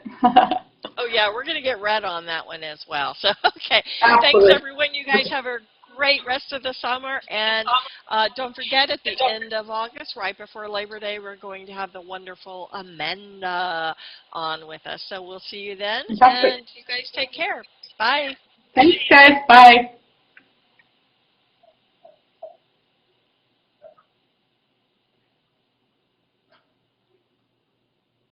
Oh yeah, we're going to get Red on that one as well. So, okay. Absolutely. Thanks everyone. You guys have a great rest of the summer, and don't forget at the end of August, right before Labor Day, we're going to have the wonderful Amanda on with us. So we'll see you then, and you guys take care. Bye. Thanks, guys. Bye.